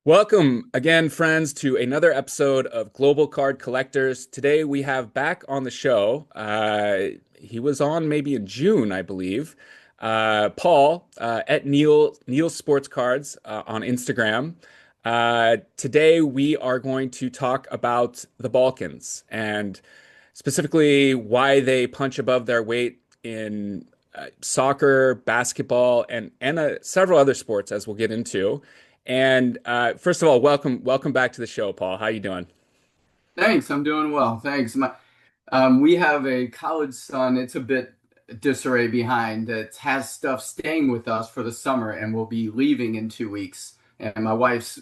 Welcome again, friends, to another episode of Global Card Collectors. Today we have back on the show. He was on maybe in June, I believe. Paul at Neil Sports Cards on Instagram. Today we are going to talk about the Balkans and specifically why they punch above their weight in soccer, basketball, and several other sports, as we'll get into. And first of all, welcome back to the show, Paul. How you doing? Thanks, I'm doing well. Thanks. We have a college son. It's a bit disarray behind that has stuff staying with us for the summer and will be leaving in 2 weeks. And my wife's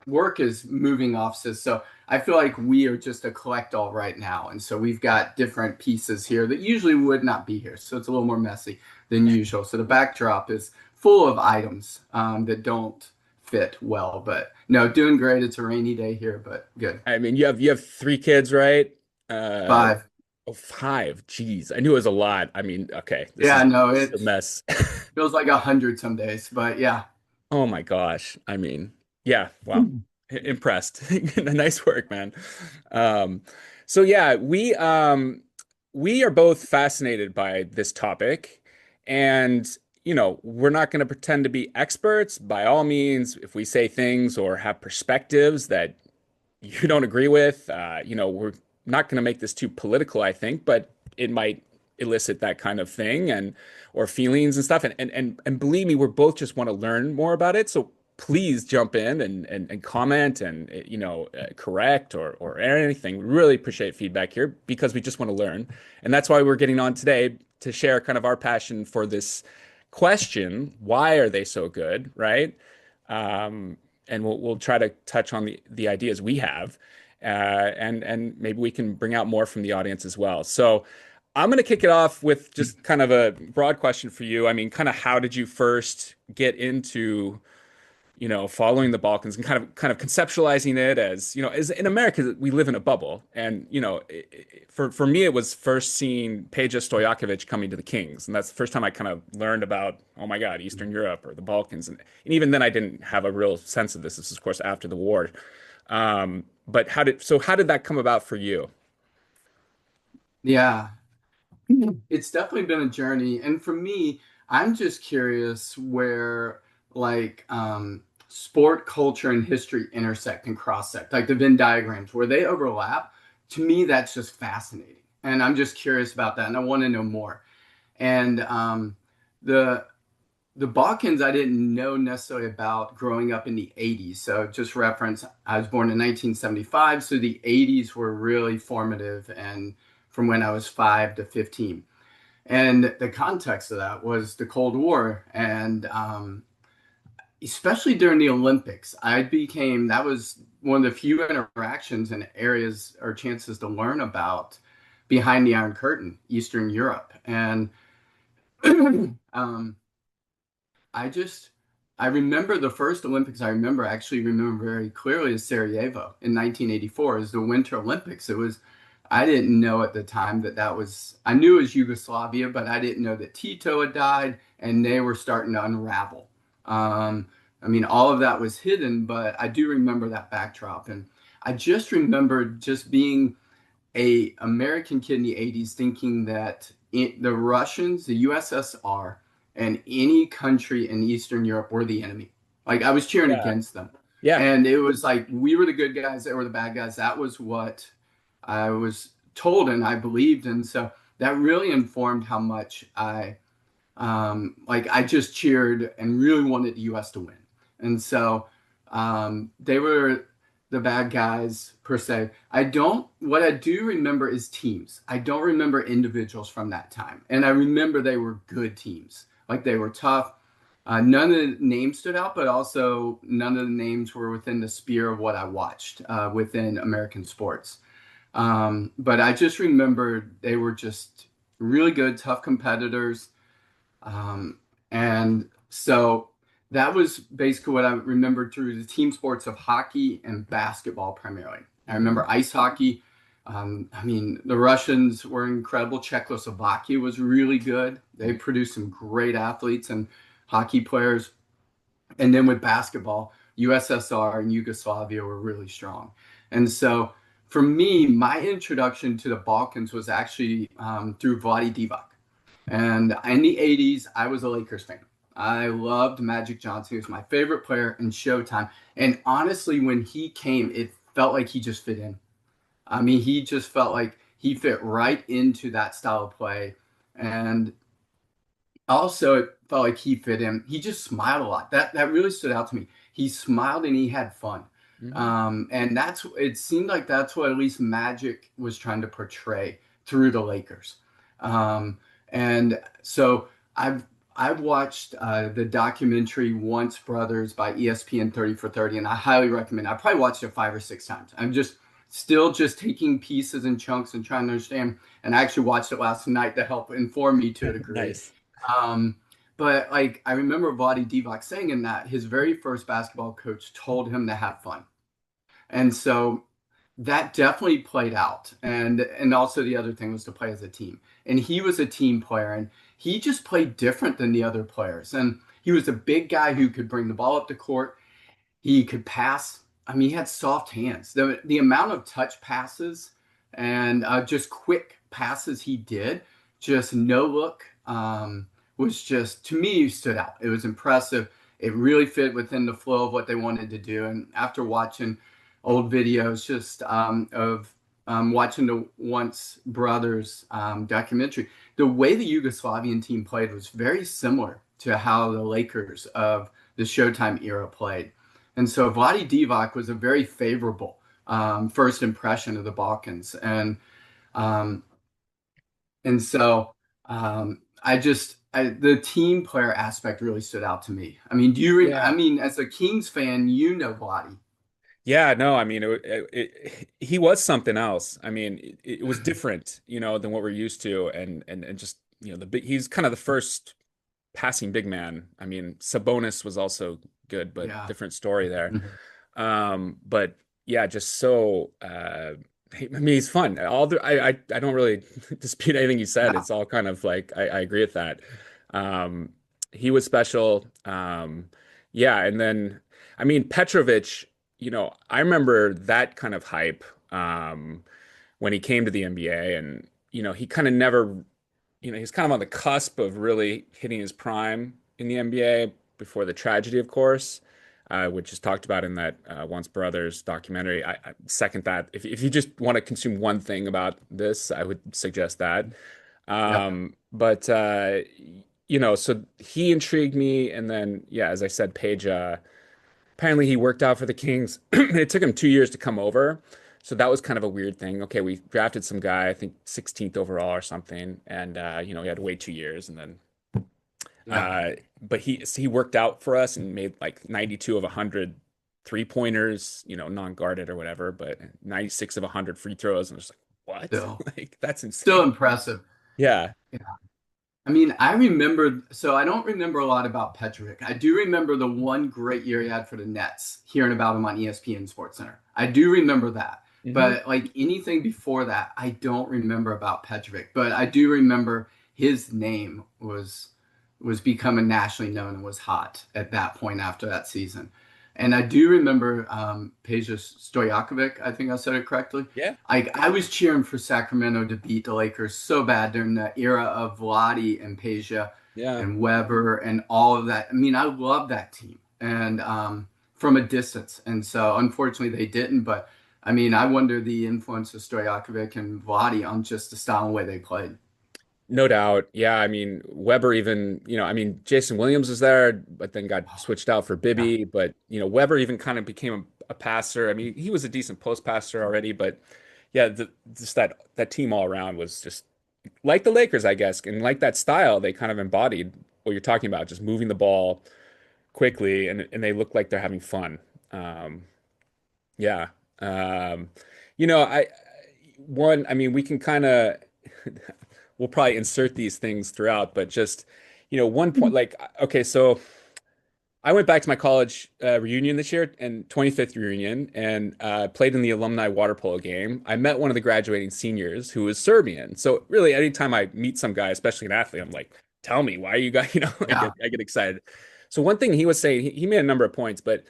work is moving offices. So I feel like we are just a collect all right now. And so we've got different pieces here that usually would not be here. So it's a little more messy than usual. So the backdrop is full of items that don't fit well. But no, doing great. It's a rainy day here, but good. I mean, you have three kids, right? Uh, Five. oh, five. Jeez, I knew it was a lot. I mean, okay, this Yeah, is no, this is a it mess. feels like 100 some days, but yeah. Oh my gosh. I mean, yeah, wow. Impressed. Nice work, man. Um, so yeah, we are both fascinated by this topic, and we're not going to pretend to be experts by all means. If we say things or have perspectives that you don't agree with, we're not going to make this too political, I think, but it might elicit that kind of thing and or feelings and stuff. And believe me, we're both just want to learn more about it. So please jump in and comment and correct or anything. We really appreciate feedback here because we just want to learn. And that's why we're getting on today to share kind of our passion for this question, why are they so good, right? And we'll try to touch on the ideas we have, and maybe we can bring out more from the audience as well. So I'm going to kick it off with just kind of a broad question for you. I mean, kind of how did you first get into following the Balkans and kind of conceptualizing it as, as in America, we live in a bubble. And, for me, it was first seeing Peja Stojakovic coming to the Kings. And that's the first time I kind of learned about, oh my God, Eastern Europe or the Balkans. And even then I didn't have a real sense of this. This is, of course, after the war. But how did that come about for you? Yeah, it's definitely been a journey. And for me, I'm just curious where like sport, culture, and history intersect and cross-sect, like the Venn diagrams, where they overlap. To me, that's just fascinating. And I'm just curious about that, and I want to know more. And the the Balkans I didn't know necessarily about growing up in the 80s. So just reference, I was born in 1975, so the 80s were really formative and from when I was 5 to 15. And the context of that was the Cold War. And especially during the Olympics, that was one of the few interactions and areas or chances to learn about behind the Iron Curtain, Eastern Europe. And um, I just I remember the first Olympics actually remember very clearly is Sarajevo in 1984 is the Winter Olympics. I didn't know at the time that was I knew it was Yugoslavia, but I didn't know that Tito had died and they were starting to unravel. I mean, all of that was hidden, but I do remember that backdrop, and I just remember just being a American kid in the 80s thinking that the Russians, the USSR, and any country in Eastern Europe were the enemy. Like I was cheering Yeah. against them. Yeah. And it was like we were the good guys, they were the bad guys. That was what I was told and I believed. And so that really informed how much I just cheered and really wanted the US to win. And so they were the bad guys per se. What I do remember is teams. I don't remember individuals from that time. And I remember they were good teams. Like they were tough. None of the names stood out, but also none of the names were within the sphere of what I watched within American sports. But I just remember they were just really good, tough competitors. And so that was basically what I remembered through the team sports of hockey and basketball primarily. I remember ice hockey. I mean, the Russians were incredible. Czechoslovakia was really good. They Mhm. produced some great athletes and hockey players. And then with basketball, USSR and Yugoslavia were really strong. And so for me, my introduction to the Balkans was actually through Vlade Divac. And in the 80s, I was a Lakers fan. I loved Magic Johnson. He was my favorite player in Showtime. And honestly, when he came, it felt like he just fit in. I mean, he just felt like he fit right into that style of play. And also, it felt like he fit in. He just smiled a lot. That really stood out to me. He smiled and he had fun. Mhm. And that's it seemed like that's what at least Magic was trying to portray through the Lakers. Um, and so I've watched the documentary Once Brothers by ESPN 30 for 30, and I highly recommend it. I probably watched it 5 or 6 times. I'm just still just taking pieces and chunks and trying to understand. And I actually watched it last night to help inform me to a degree. Nice. Um, but like I remember Vlade Divac saying in that his very first basketball coach told him to have fun. And so that definitely played out. And also the other thing was to play as a team. And he was a team player and he just played different than the other players. And he was a big guy who could bring the ball up the court. He could pass. I mean, he had soft hands. The amount of touch passes and just quick passes he did, just no look, was just to me stood out. It was impressive. It really fit within the flow of what they wanted to do. And after watching old videos, just of watching the Once Brothers documentary, the way the Yugoslavian team played was very similar to how the Lakers of the Showtime era played. And so Vlade Divac was a very favorable first impression of the Balkans. Um, and so the team player aspect really stood out to me. I mean, I Yeah. mean, as a Kings fan, you know Vlade. Yeah, no, I mean, he was something else. I mean, it was different, than what we're used to, and just, the big, he's kind of the first passing big man. I mean, Sabonis was also good, but Yeah. different story there. Mhm. But yeah, just so I mean, he's fun. I don't really dispute anything you said. Yeah. It's all kind of like I agree with that. Um, he was special. Yeah, and then I mean Petrovic, I remember that kind of hype when he came to the NBA, and he kind of never, he's kind of on the cusp of really hitting his prime in the NBA before the tragedy, of course, which is talked about in that Once Brothers documentary. I second that. If you just want to consume one thing about this, I would suggest that. Yep. But so he intrigued me, and then yeah, as I said, Page. Apparently, he worked out for the Kings. It took him 2 years to come over. So that was kind of a weird thing. Okay, we drafted some guy, I think 16th overall or something, and he had to wait 2 years, and then Yeah. uh, but he worked out for us and made like 92 of 100 3-pointers, non-guarded or whatever, but 96 of 100 free throws, and I was like, what? Still, Like that's still insane. impressive. Yeah, Yeah. I mean, I remember, so I don't remember a lot about Petrovic. I do remember the one great year he had for the Nets, hearing about him on ESPN SportsCenter. I do remember that. hmm But like anything before that, I don't remember about Petrovic. But I do remember his name was becoming nationally known and was hot at that point after that season. And I do remember Peja Stojakovic, I think I said it correctly. yeah, I was cheering for Sacramento to beat the Lakers so bad during the era of Vlade and Peja yeah. and Weber and all of that. I mean, I love that team and from a distance. And so unfortunately they didn't. But I mean, I wonder the influence of Stojakovic and Vlade on just the style and way they played. No doubt. Yeah, I mean, Weber even, I mean, Jason Williams was there, but then got switched out for Yeah, Bibby. But, Weber even kind of became a passer. I mean, he was a decent post passer already, but yeah, just that team all around was just like the Lakers, I guess. And like that style, they kind of embodied what you're talking about, just moving the ball quickly, and they look like they're having fun. Um, yeah. Um, I I mean, we can kind of we'll probably insert these things throughout, but just, one point, like, okay, so I went back to my college reunion this year and 25th reunion and played in the alumni water polo game. I met one of the graduating seniors who was Serbian. So really, anytime I meet some guy, especially an athlete, I'm like, "Tell me why you got," Yeah. I get excited. So one thing he was saying, he made a number of points, but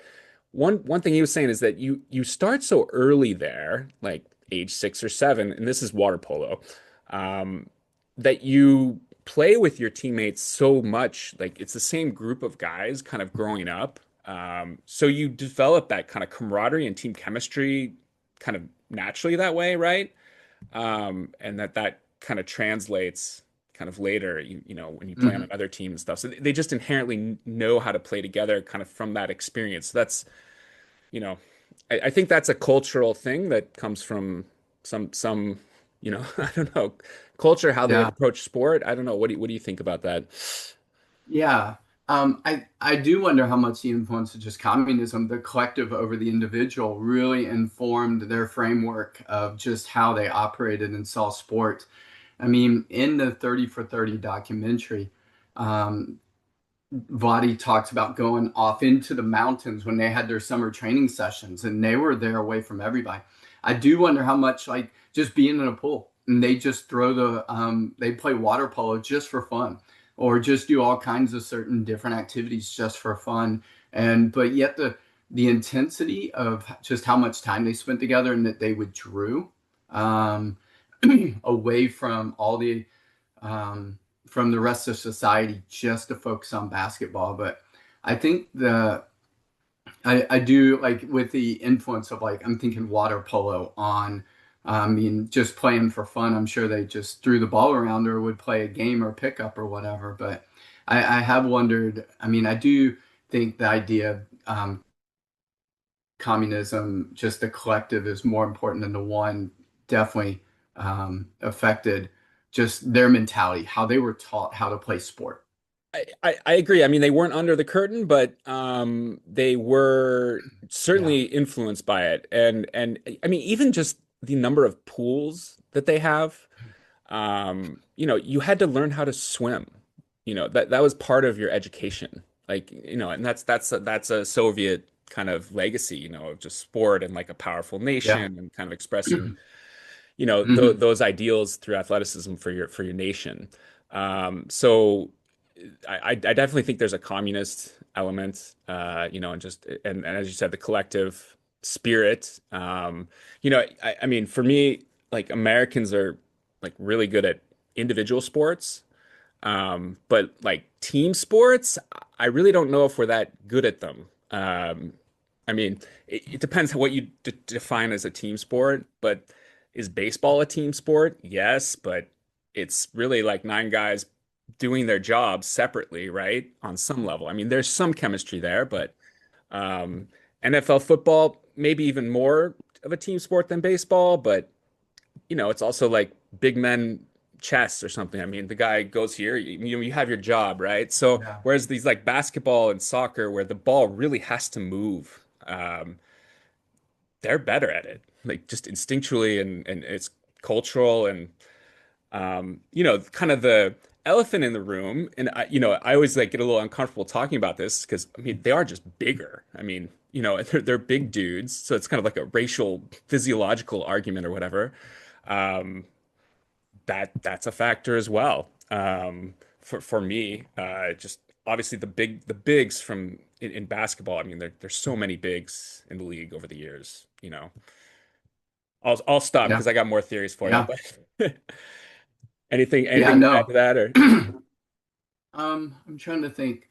one thing he was saying is that you start so early there, like age 6 or 7, and this is water polo, um, that you play with your teammates so much, like it's the same group of guys kind of growing up. So you develop that kind of camaraderie and team chemistry kind of naturally that way, right? And that kind of translates kind of later, when you play on Mhm. another team and stuff. So they just inherently know how to play together kind of from that experience. So that's you know, I think that's a cultural thing that comes from some, I don't know, culture, how they Yeah. approach sport. I don't know. What do you think about that? Yeah. I do wonder how much the influence of just communism, the collective over the individual, really informed their framework of just how they operated and saw sport. I mean, in the 30 for 30 documentary, um, Vadi talks about going off into the mountains when they had their summer training sessions and they were there away from everybody. I do wonder how much like just being in a pool and they just throw they play water polo just for fun or just do all kinds of certain different activities just for fun. And but yet the intensity of just how much time they spent together and that they withdrew um, away from all the from the rest of society just to focus on basketball. But I think I do like with the influence of like I'm thinking water polo on I mean just playing for fun. I'm sure they just threw the ball around or would play a game or pickup or whatever. But I have wondered. I mean, I do think the idea of communism, just the collective, is more important than the one. Definitely affected just their mentality, how they were taught how to play sport. I agree. I mean, they weren't under the curtain, but they were Yeah, certainly influenced by it. And I mean, even just the number of pools that they have. You had to learn how to swim. That was part of your education. Like, and that's a Soviet kind of legacy, of just sport and like a powerful yeah. nation and kind of expressing, th Hmm. those ideals through athleticism for your nation. So I definitely think there's a communist element, and as you said, the collective spirit. I mean, for me, like Americans are like really good at individual sports, but like team sports, I really don't know if we're that good at them. I mean, it depends on what you d define as a team sport, but is baseball a team sport? Yes, but it's really like nine guys doing their jobs separately, right? On some level. I mean, there's some chemistry there, but um, NFL football, maybe even more of a team sport than baseball, but it's also like big men chess or something. I mean, the guy goes here, you have your job, right? So Yeah, whereas these like basketball and soccer, where the ball really has to move, they're better at it, like just instinctually, and it's cultural and kind of the elephant in the room. And I always like get a little uncomfortable talking about this because I mean they are just bigger. I mean, they're big dudes, so it's kind of like a racial physiological argument or whatever. Um, that's a factor as well. For me, just obviously the bigs in basketball. I mean, there's so many bigs in the league over the years. I'll stop yeah, because I got more theories for you. yeah, But yeah. anything to add No, to that or? I'm trying to think.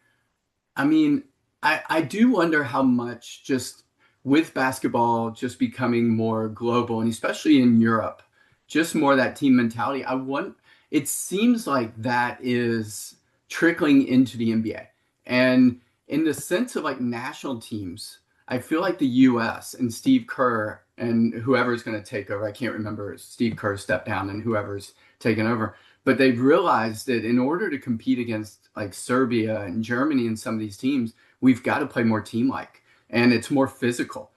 I mean, I do wonder how much just with basketball just becoming more global and especially in Europe, just more that team mentality. It seems like that is trickling into the NBA. And in the sense of like national teams, I feel like the US and Steve Kerr and whoever's going to take over, I can't remember, Steve Kerr stepped down and whoever's taken over, but they've realized that in order to compete against like Serbia and Germany and some of these teams, we've got to play more team like, and it's more physical.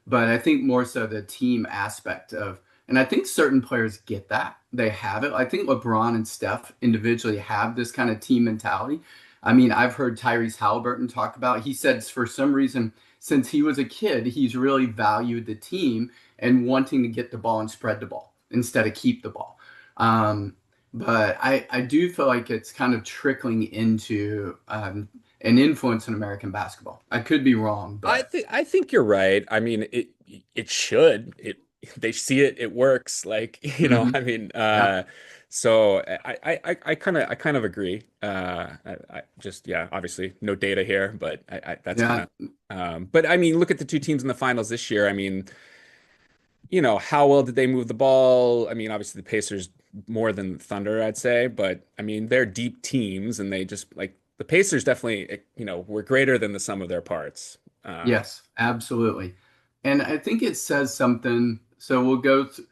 But I think more so the team aspect of, and I think certain players get that. They have it. I think LeBron and Steph individually have this kind of team mentality. I mean, I've heard Tyrese Halliburton talk about, he said for some reason, since he was a kid, he's really valued the team and wanting to get the ball and spread the ball instead of keep the ball. Um, but I do feel like it's kind of trickling into an influence in American basketball. I could be wrong, but I think you're right. I mean, it should. They see it, it works. Like, mhm. I mean, Yeah, so I kind of agree. I just yeah, obviously no data here, but that's kind yeah, of but I mean, look at the two teams in the finals this year. I mean, how well did they move the ball? I mean, obviously the Pacers more than the Thunder, I'd say, but I mean, they're deep teams and they just like the Pacers definitely, were greater than the sum of their parts. Um, yes, absolutely. And I think it says something. So we'll go to,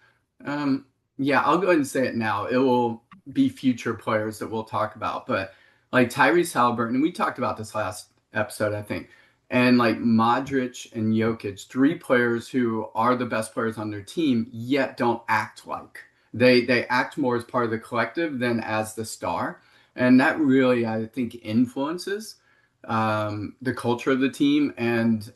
um, yeah, I'll go ahead and say it now. It will be future players that we'll talk about. But like Tyrese Halliburton, and we talked about this last episode, I think, and like Modric and Jokic, three players who are the best players on their team, yet don't act like they act more as part of the collective than as the star. And that really, I think, influences the culture of the team and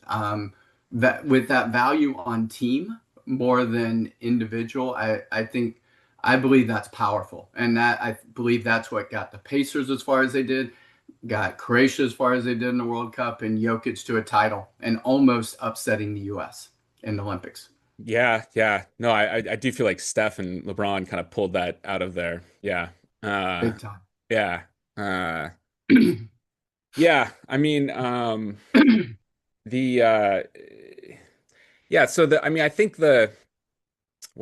that with that value on team more than individual, I think I believe that's powerful, and that I believe that's what got the Pacers as far as they did, got Croatia as far as they did in the World Cup, and Jokic to a title, and almost upsetting the U.S. in the Olympics. yeah, yeah. No, I do feel like Steph and LeBron kind of pulled that out of there. Yeah. Uh, Big time. yeah. Uh, yeah. I mean, the yeah, so I mean, I think where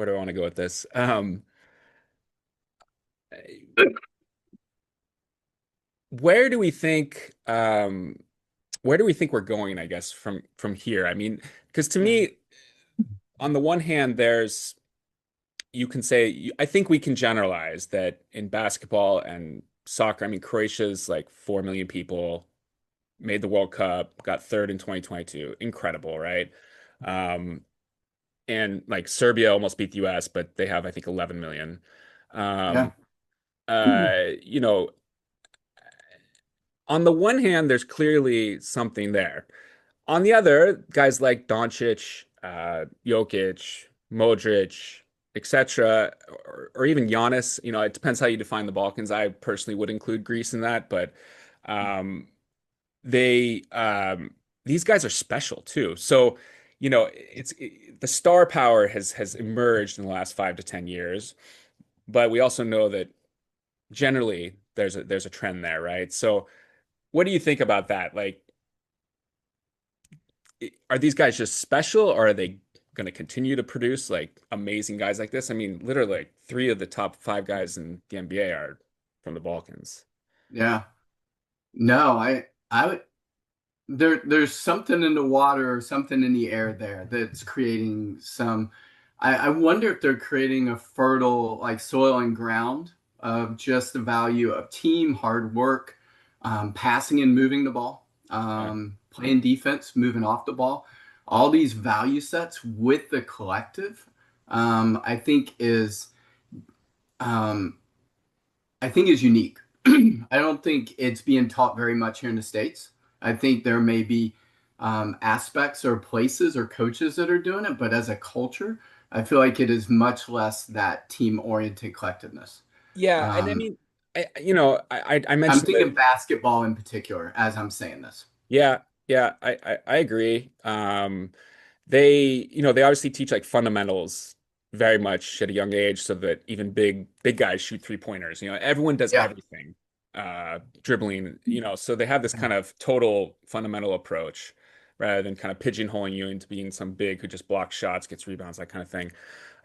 do I want to go with this? Where do we think where do we think we're going, I guess, from here? I mean, because to Yeah. me, on the one hand, you can say I think we can generalize that in basketball and soccer. I mean, Croatia's like 4 million people, made the World Cup, got third in 2022. Incredible, right? Um, and like Serbia almost beat the US, but they have, I think, 11 million. Yeah. Um, you know, on the one hand, there's clearly something there. On the other, guys like Doncic, Jokic, Modric, etc., or even Giannis, it depends how you define the Balkans. I personally would include Greece in that, but um, they these guys are special too. So, the star power has emerged in the last 5 to 10 years, but we also know that generally there's a trend there, right? So, what do you think about that? Like, are these guys just special, or are they going to continue to produce like amazing guys like this? I mean, literally, like, three of the top five guys in the NBA are from the Balkans. Yeah. No, I would there's something in the water or something in the air there that's creating some I wonder if they're creating a fertile like soil and ground of just the value of team hard work, passing and moving the ball, Yeah. playing defense, moving off the ball, all these value sets with the collective. I think um, is unique. I don't think it's being taught very much here in the States. I think there may be aspects or places or coaches that are doing it, but as a culture, I feel like it is much less that team oriented collectiveness. Yeah, and I Um, mean, I I'm mentioned that. thinking basketball in particular as I'm saying this. Yeah, yeah, I agree. They obviously teach like fundamentals very much at a young age, so that even big guys shoot 3-pointers. Everyone does Yeah. everything, dribbling. So they have this kind of total fundamental approach rather than kind of pigeonholing you into being some big who just blocks shots, gets rebounds, that kind of thing.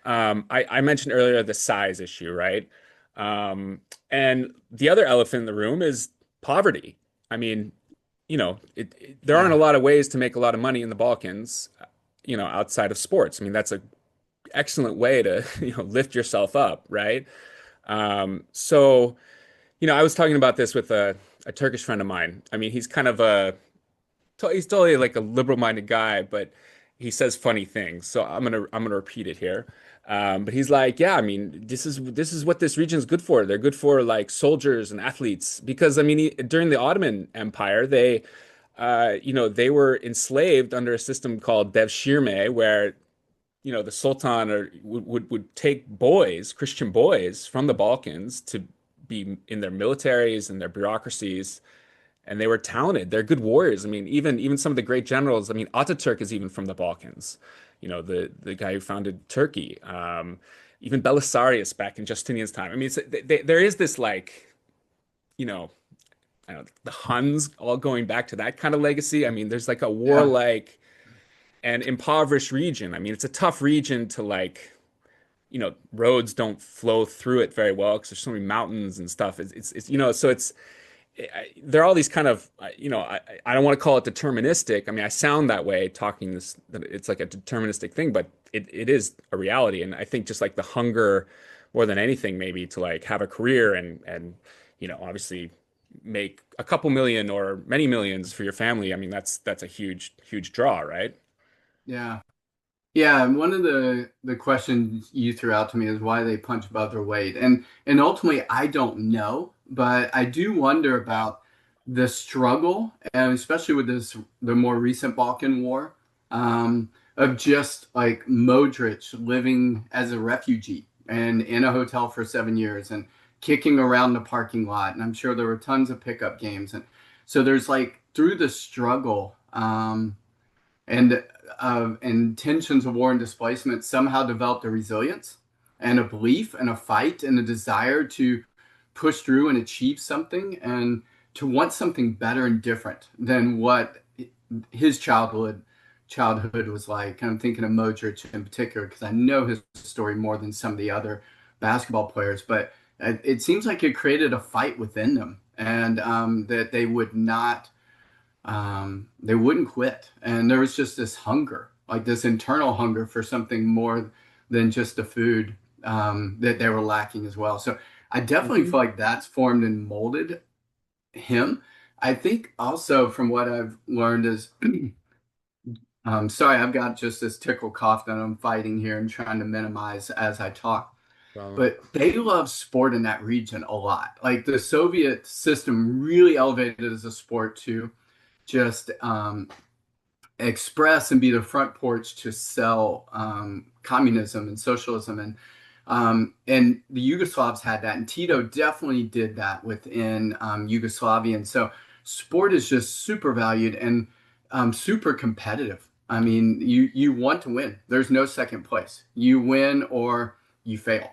I mentioned earlier the size issue, right? And the other elephant in the room is poverty. I mean, there aren't a Yeah. lot of ways to make a lot of money in the Balkans, outside of sports. I mean, that's an excellent way to, lift yourself up, right? So, I was talking about this with a Turkish friend of mine. I mean, he's totally like a liberal-minded guy, but he says funny things. So I'm gonna repeat it here. But he's like, yeah, I mean, this is what this region is good for. They're good for like soldiers and athletes because I mean, during the Ottoman Empire, they were enslaved under a system called devshirme, where the Sultan would take boys, Christian boys from the Balkans to be in their militaries and their bureaucracies, and they were talented. They're good warriors. I mean, even some of the great generals. I mean, Ataturk is even from the Balkans. The guy who founded Turkey. Even Belisarius back in Justinian's time. I mean, there is this like, you know, I don't know, the Huns all going back to that kind of legacy. I mean, there's like a Yeah. warlike and impoverished region. I mean, it's a tough region to like, roads don't flow through it very well because there's so many mountains and stuff. So there are all these kind of, I don't want to call it deterministic. I mean, I sound that way talking this, that it's like a deterministic thing, but it is a reality. And I think just like the hunger more than anything, maybe to like have a career and, obviously make a couple million or many millions for your family. I mean, that's a huge, huge draw, right? Yeah. Yeah, and one of the questions you threw out to me is why they punch above their weight. And ultimately I don't know, but I do wonder about the struggle, and especially with the more recent Balkan War, of just like Modric living as a refugee and in a hotel for 7 years and kicking around the parking lot. And I'm sure there were tons of pickup games. And so there's like through the struggle, and tensions of war and displacement somehow developed a resilience and a belief and a fight and a desire to push through and achieve something and to want something better and different than what his childhood was like. And I'm thinking of Modric in particular because I know his story more than some of the other basketball players, but it seems like it created a fight within them, and that they wouldn't quit. And there was just this hunger, like this internal hunger for something more than just the food, that they were lacking as well. So I definitely Hmm. feel like that's formed and molded him. I think also from what I've learned is, sorry, I've got just this tickle cough that I'm fighting here and trying to minimize as I talk. Problem. But they love sport in that region a lot. Like the Soviet system really elevated as a sport to just express and be the front porch to sell communism and socialism, and the Yugoslavs had that, and Tito definitely did that within Yugoslavia, and so sport is just super valued and super competitive. I mean, you want to win. There's no second place. You win or you fail.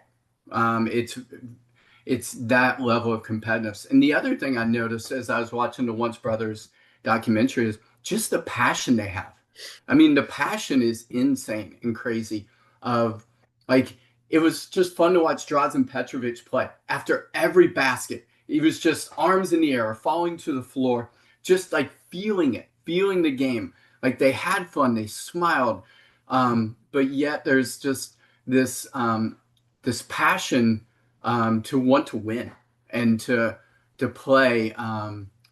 It's that level of competitiveness. And the other thing I noticed as I was watching the Once Brothers documentary is just the passion they have. I mean, the passion is insane and crazy. Of like, it was just fun to watch Drazen Petrovic play. After every basket, he was just arms in the air or falling to the floor, just like feeling it, feeling the game. Like they had fun, they smiled, but yet there's just this passion, to want to win and to play.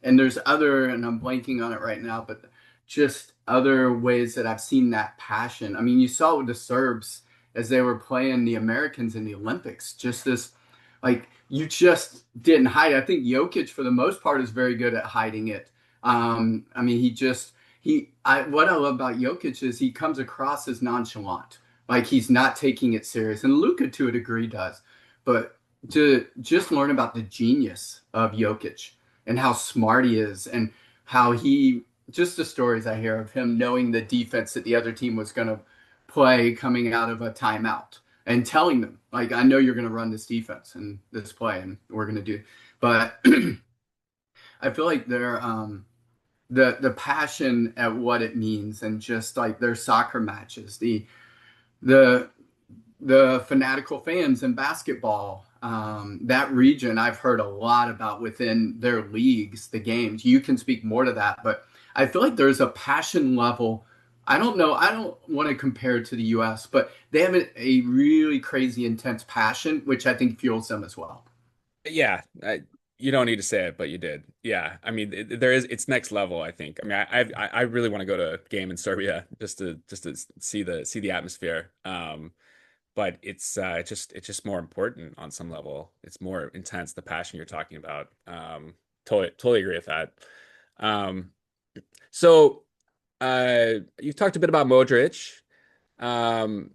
And there's other, and I'm blanking on it right now, but just other ways that I've seen that passion. I mean, you saw it with the Serbs as they were playing the Americans in the Olympics. Just this, like, you just didn't hide. I think Jokic, for the most part, is very good at hiding it. I mean, what I love about Jokic is he comes across as nonchalant, like he's not taking it serious, and Luka to a degree does. But to just learn about the genius of Jokic and how smart he is, and how he just the stories I hear of him knowing the defense that the other team was going to play coming out of a timeout and telling them, like, I know you're going to run this defense and this play, and we're going to do. But I feel like the passion at what it means, and just like their soccer matches, the the fanatical fans in basketball, that region I've heard a lot about within their leagues, the games. You can speak more to that, but I feel like there's a passion level. I don't know. I don't want to compare it to the US, but they have a really crazy intense passion, which I think fuels them as well. Yeah, you don't need to say it, but you did. Yeah, I mean, it's next level, I think. I mean, I really want to go to a game in Serbia just to see the atmosphere. but it's just more important on some level. It's more intense, the passion you're talking about. Totally agree with that. Um, so you've talked a bit about Modric. Um,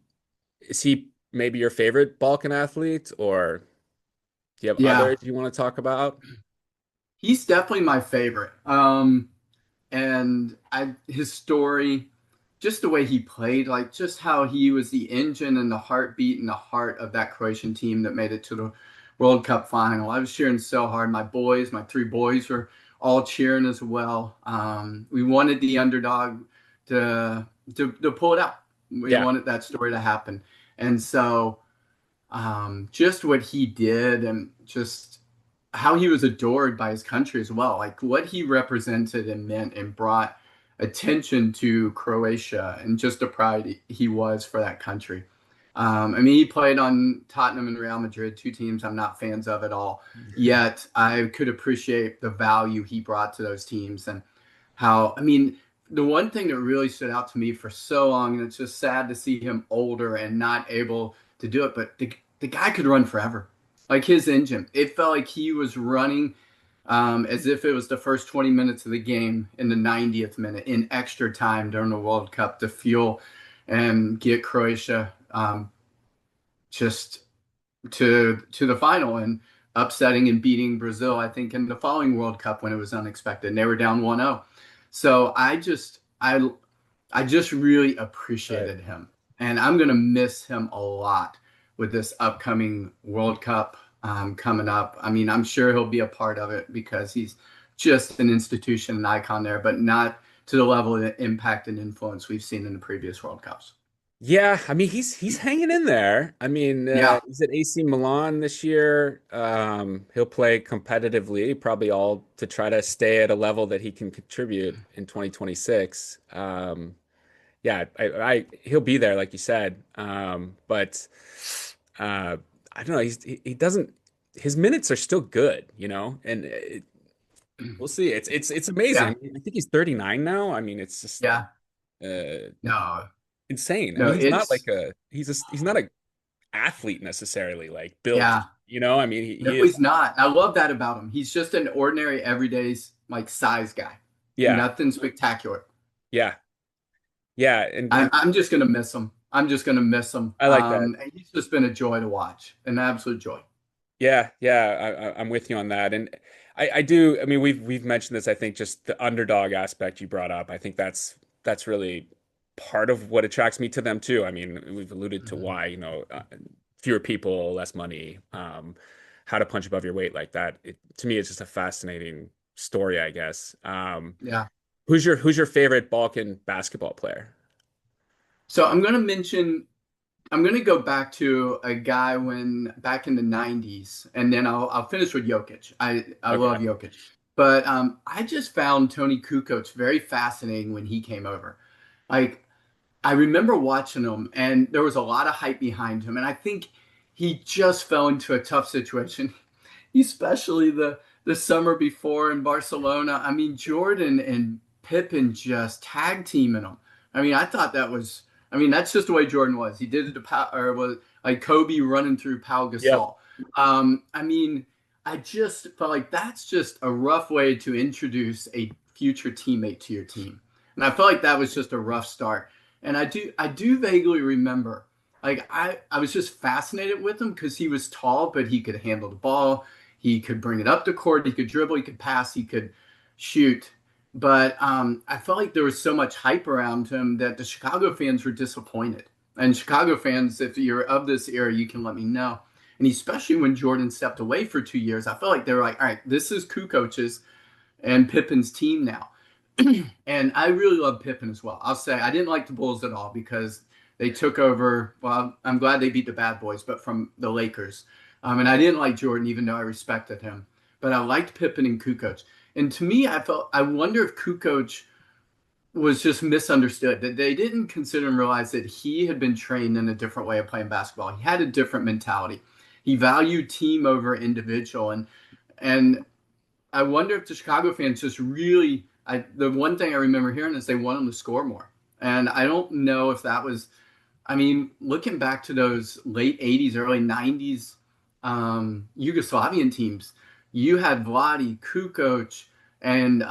is he maybe your favorite Balkan athlete, or do you have Yeah, others you want to talk about? he's definitely my favorite. And his story, just the way he played, like just how he was the engine and the heartbeat and the heart of that Croatian team that made it to the World Cup final. I was cheering so hard. My three boys were all cheering as well. We wanted the underdog to to pull it out. We Yeah. wanted that story to happen, and so just what he did and just how he was adored by his country as well. Like what he represented and meant and brought attention to Croatia and just the pride he was for that country. I mean, he played on Tottenham and Real Madrid, two teams I'm not fans of at all. Yet I could appreciate the value he brought to those teams and how, I mean, the one thing that really stood out to me for so long, and it's just sad to see him older and not able to do it, but the guy could run forever. Like his engine, it felt like he was running as if it was the first 20 minutes of the game in the 90th minute in extra time during the World Cup to fuel and get Croatia just to the final and upsetting and beating Brazil, I think, in the following World Cup when it was unexpected. And they were down 1-0. So I just really Right. appreciated him. And I'm gonna miss him a lot with this upcoming World Cup coming up. I mean, I'm sure he'll be a part of it because he's just an institution, an icon there, but not to the level of impact and influence we've seen in the previous World Cups. Yeah, I mean he's hanging in there. I mean, Yeah. he's at AC Milan this year. He'll play competitively, probably all to try to stay at a level that he can contribute in 2026. Yeah, he'll be there, like you said. But I don't know. He doesn't. His minutes are still good, and we'll see. It's amazing. I Yeah. mean, I think he's 39 now. I mean, it's just Yeah. uh, No. insane. I No, mean, he's not it's like he's not a athlete necessarily, like built. yeah. I mean, No, he is. he's not. I love that about him. He's just an ordinary, everyday, like size guy. Yeah, Nothing spectacular. yeah, yeah, and I'm just gonna miss him. I'm just gonna miss him. I like that. And he's just been a joy to watch, an absolute joy. Yeah, yeah, I'm with you on that, and I do. I mean, we've mentioned this. I think just the underdog aspect you brought up. I think that's really part of what attracts me to them too. I mean, we've alluded to Mhm. why, fewer people, less money, how to punch above your weight like that. To me, it's just a fascinating story, I guess. Yeah. Who's your favorite Balkan basketball player? So I'm gonna go back to a guy when back in the 90s, and then I'll finish with Jokic. I Okay. love Jokic. But I just found Tony Kukoc very fascinating when he came over. Like I remember watching him, and there was a lot of hype behind him, and I think he just fell into a tough situation, especially the summer before in Barcelona. I mean, Jordan and Pippen just tag teaming him. I mean, I thought that was. I mean, that's just the way Jordan was. He did it to or was like Kobe running through Pau Yep. Gasol. I mean, I just felt like that's just a rough way to introduce a future teammate to your team, and I felt like that was just a rough start. And I do vaguely remember, like I was just fascinated with him because he was tall, but he could handle the ball. He could bring it up the court. He could dribble. He could pass. He could shoot. But I felt like there was so much hype around him that the Chicago fans were disappointed. And Chicago fans, if you're of this era, you can let me know. And especially when Jordan stepped away for 2 years, I felt like they were like, all right, this is Kukoc's and Pippen's team now. And I really love Pippen as well. I'll say I didn't like the Bulls at all because they took over. Well, I'm glad they beat the Bad Boys, but from the Lakers. And I didn't like Jordan, even though I respected him. But I liked Pippen and Kukoc. And to me, I wonder if Kukoc was just misunderstood, that they didn't consider and realize that he had been trained in a different way of playing basketball. He had a different mentality. He valued team over individual. And I wonder if the Chicago fans just really. The one thing I remember hearing is they want him to score more, and I don't know if that was. I mean, looking back to those late 80s, early 90s Yugoslavian teams, you had Vladi, Kukoc, and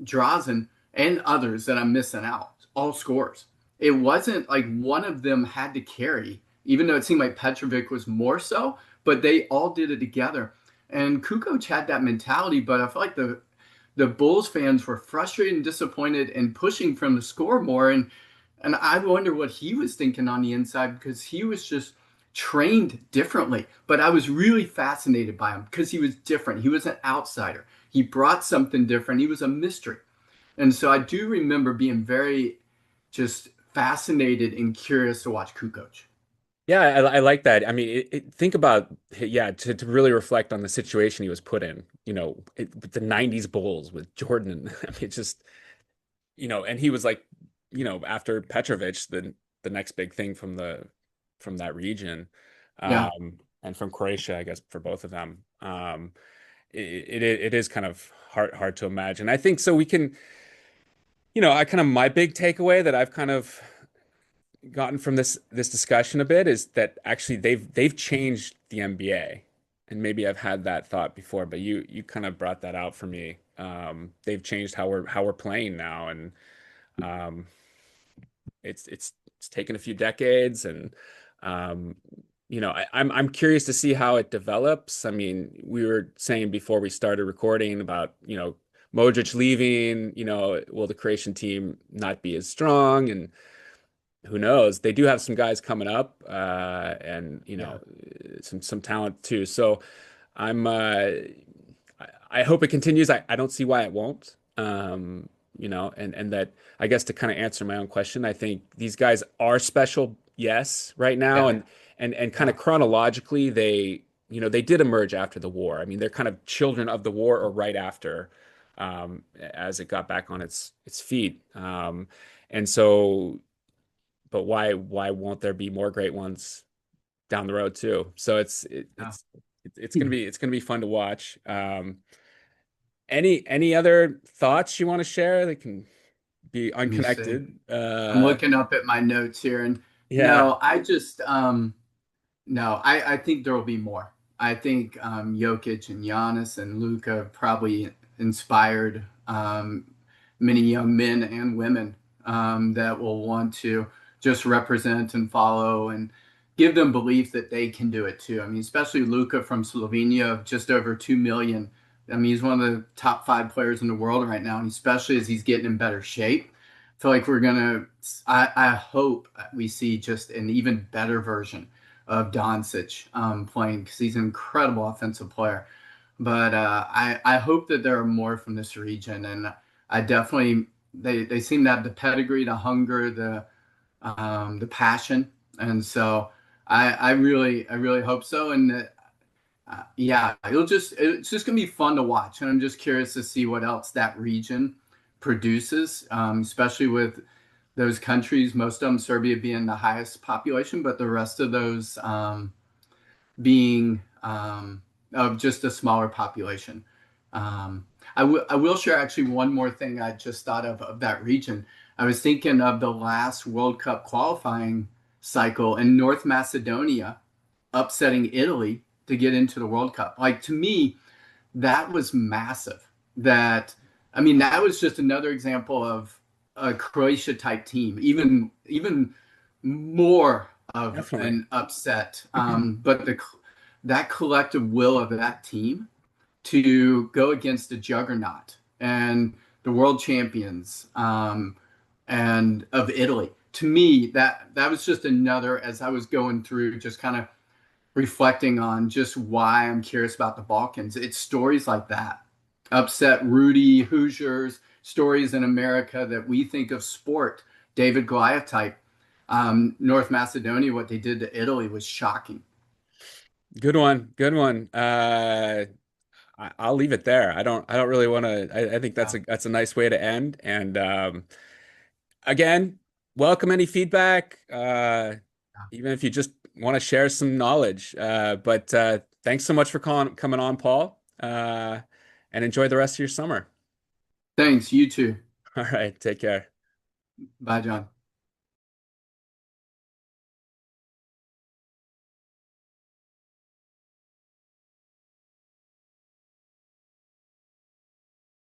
Drazen, and others that I'm missing out, all scores. It wasn't like one of them had to carry, even though it seemed like Petrovic was more so, but they all did it together. And Kukoc had that mentality, but I feel like the Bulls fans were frustrated and disappointed and pushing from the score more. And I wonder what he was thinking on the inside because he was just trained differently. But I was really fascinated by him because he was different. He was an outsider. He brought something different. He was a mystery. And so I do remember being very just fascinated and curious to watch Kukoc. Yeah, I like that. I mean, think about, yeah, to really reflect on the situation he was put in, with the 90s Bulls with Jordan. And I mean, it's just, and he was like, after Petrovic, the next big thing from that region, Yeah, and from Croatia, I guess, for both of them. It is kind of hard to imagine. I think so we can, I kind of my big takeaway that I've kind of gotten from this discussion a bit is that actually they've changed the NBA. And maybe I've had that thought before, but you kind of brought that out for me. They've changed how we're playing now, and um, it's taken a few decades, and um, I'm curious to see how it develops. I mean, we were saying before we started recording about Modric leaving. Will the Croatian team not be as strong? And who knows? They do have some guys coming up, and yeah, some talent too. So I'm I hope it continues. I don't see why it won't. And that I guess to kind of answer my own question, I think these guys are special, yes, right now, yeah, and kind yeah, of chronologically, they did emerge after the war. I mean, they're kind of children of the war or right after, as it got back on its feet. And so but why won't there be more great ones down the road too? So yeah. it's gonna be fun to watch. Any other thoughts you want to share that can be Let me see. unconnected? I'm looking up at my notes here, and Yeah, no, I just no, I think there will be more. I think Jokic and Giannis and Luka probably inspired many young men and women that will want to just represent and follow and give them belief that they can do it too. I mean, especially Luka from Slovenia, of just over 2 million. I mean, he's one of the top 5 players in the world right now, and especially as he's getting in better shape. I feel like I hope we see just an even better version of Doncic playing because he's an incredible offensive player. But I hope that there are more from this region, and I definitely they seem to have the pedigree, the hunger, the passion, and so I really hope so. And yeah, it's just gonna be fun to watch, and I'm just curious to see what else that region produces, especially with those countries, most of them, Serbia being the highest population, but the rest of those being of just a smaller population. Um, I will share actually one more thing I just thought of that region. I was thinking of the last World Cup qualifying cycle in North Macedonia upsetting Italy to get into the World Cup. Like to me, that was massive. That I mean, that was just another example of a Croatia type team, even more of definitely. an upset. But that collective will of that team to go against the juggernaut and the world champions and of Italy. To me, that was just another as I was going through, just kind of reflecting on just why I'm curious about the Balkans. It's stories like that. Upset Rudy, Hoosiers, stories in America that we think of sport, David Goliath type. North Macedonia, what they did to Italy was shocking. Good one. Good one. I'll leave it there. I don't really want to. I think Yeah. that's a nice way to end. And again, welcome any feedback, even if you just want to share some knowledge. But thanks so much for coming on, Paul. And enjoy the rest of your summer. Thanks. You too. All right, take care. Bye, John.